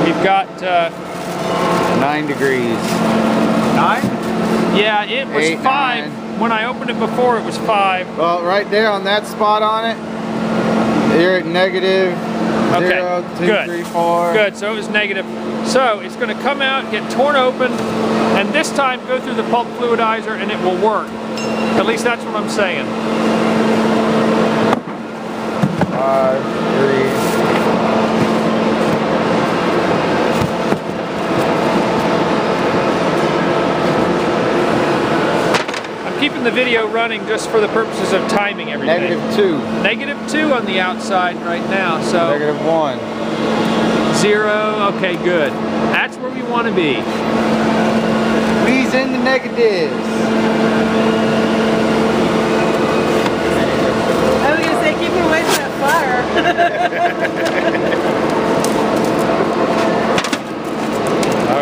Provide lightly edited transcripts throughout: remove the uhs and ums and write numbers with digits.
We've got 9 degrees. 9? yeah, it was 8, 5. 9. When I opened it before, it was 5. Well, right there on that spot on it, you're at negative Okay, 0, 2, good. 3, 4. Good, so it was negative. So it's going to come out, get torn open, and this time go through the Pulp Fluidizer and it will work. At least that's what I'm saying. 5, 3. Keeping the video running just for the purposes of timing everything. -2. -2 on the outside right now, so -1. 0, okay, good. That's where we want to be. Squeeze in the negatives. I was gonna say, keep it away from that fire.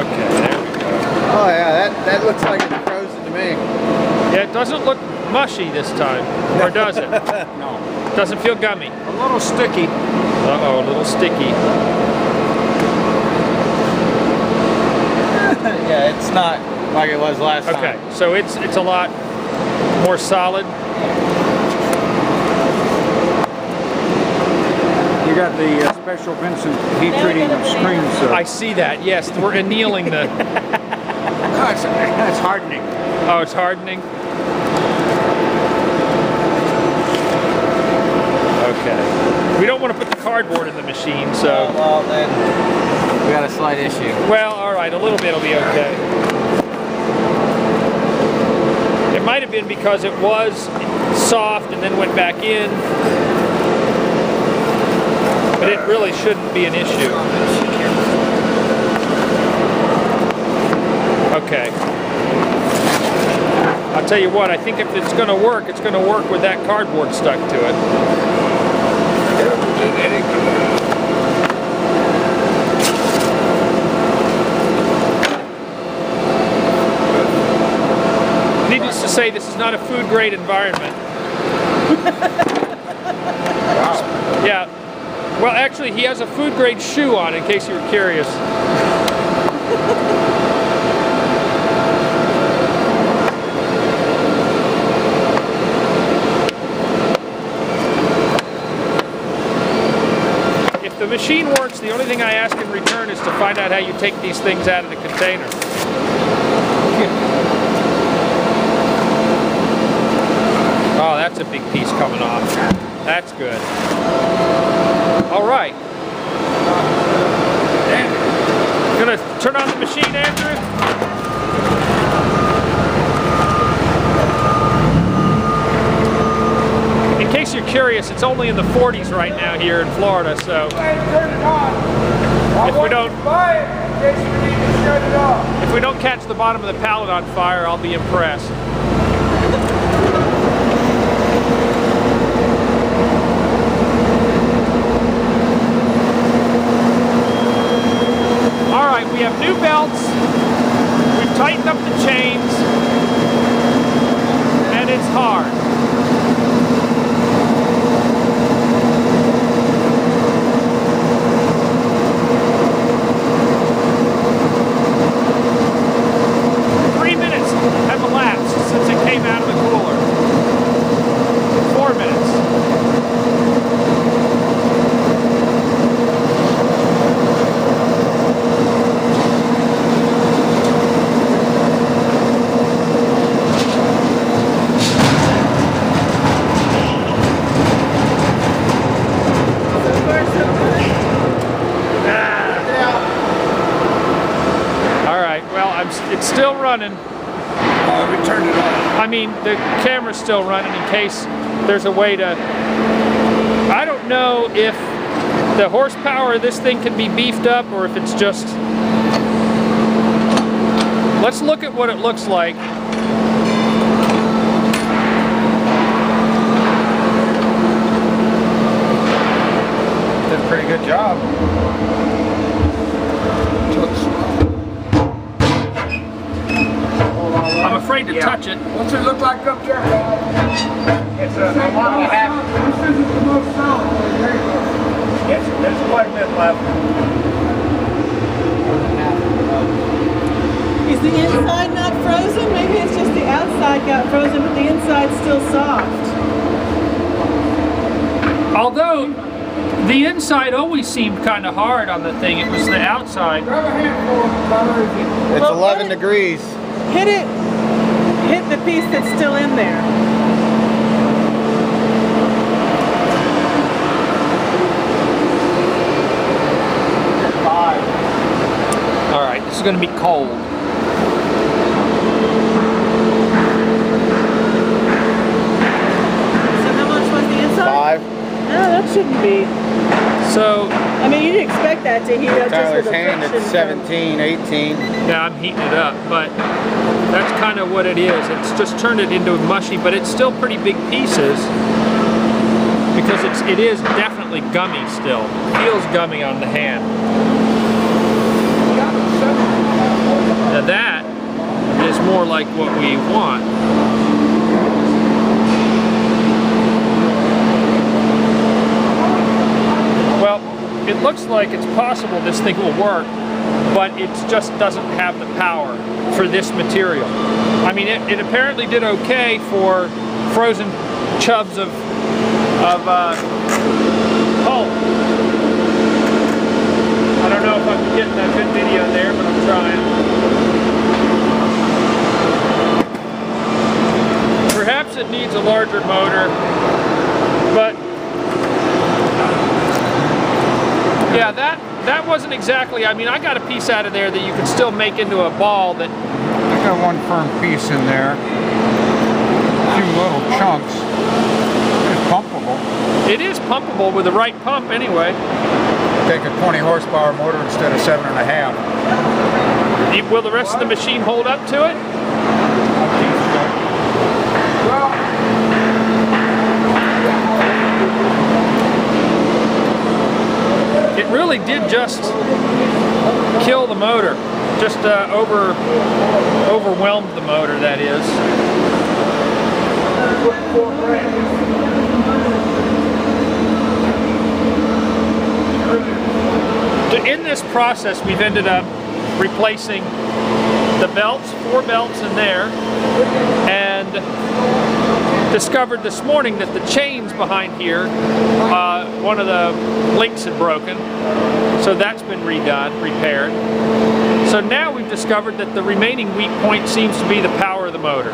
Okay, there we go. Oh yeah, that looks like it's frozen to me. Yeah, it doesn't look mushy this time, or does it? No. Doesn't feel gummy. A little sticky. Uh-oh, a little sticky. Yeah, it's not like it was last time. Okay, so it's a lot more solid. You got the special Vincent heat treating of screens. I see that, yes, we're annealing the... That's hardening. Oh, it's hardening? Okay. We don't want to put the cardboard in the machine, so... Well, then we got a slight issue. Well, alright, a little bit will be okay. It might have been because it was soft and then went back in. But it really shouldn't be an issue. Okay. I'll tell you what, I think if it's going to work with that cardboard stuck to it. Needless to say, this is not a food-grade environment. Yeah. Well, actually, he has a food-grade shoe on, in case you were curious. If the machine works, the only thing I ask in return is to find out how you take these things out of the container. Oh, that's a big piece coming off. That's good. All right. Gonna turn on the machine, Andrew? In case you're curious, it's only in the 40s right now here in Florida, so if we don't catch the bottom of the pallet on fire, I'll be impressed. All right, we have new belts. We've tightened up the chains, and it's hard. Have elapsed since it came out of the cooler. 4 minutes. All right, well, it's still running. We turned it on. I mean, the camera's still running in case there's a way to... I don't know if the horsepower of this thing can be beefed up or if it's just... Let's look at what it looks like. Did a pretty good job. I'm afraid to touch it. What's it look like up there? It's a mile and a half. This isn't the most solid. Yes, there's quite a bit left. the inside not frozen? Maybe it's just the outside got frozen, but the inside's still soft. Although the inside always seemed kind of hard on the thing, it was the outside. Grab a handful of butter. It's Well, 11 let it- degrees. Hit it. Hit the piece that's still in there. All right, this is going to be cold. So how much was the inside? 5. No, that shouldn't be. So I mean, you'd expect that to heat up just Tyler's with the hand friction. at 17, 18. yeah, I'm heating it up, but that's kind of what it is. It's just turned it into mushy, but it's still pretty big pieces because it is definitely gummy still. It feels gummy on the hand. Now that is more like what we want. Well, it looks like it's possible this thing will work, but it just doesn't have the power for this material. I mean, it apparently did okay for frozen chubs of pulp. I don't know if I'm getting a good video there, but I'm trying. Perhaps it needs a larger motor, but yeah, that wasn't exactly, I mean, I got a piece out of there that you could still make into a ball that... I got one firm piece in there. A few little chunks. It's pumpable. It is pumpable with the right pump anyway. Take a 20 horsepower motor instead of 7.5. Will the rest of the machine hold up to it? It really did just kill the motor. Just overwhelmed the motor, that is. In this process, we've ended up replacing the belts, 4 belts in there, and discovered this morning that the chains behind here, one of the links had broken, so that's been redone, repaired. So now we've discovered that the remaining weak point seems to be the power of the motor.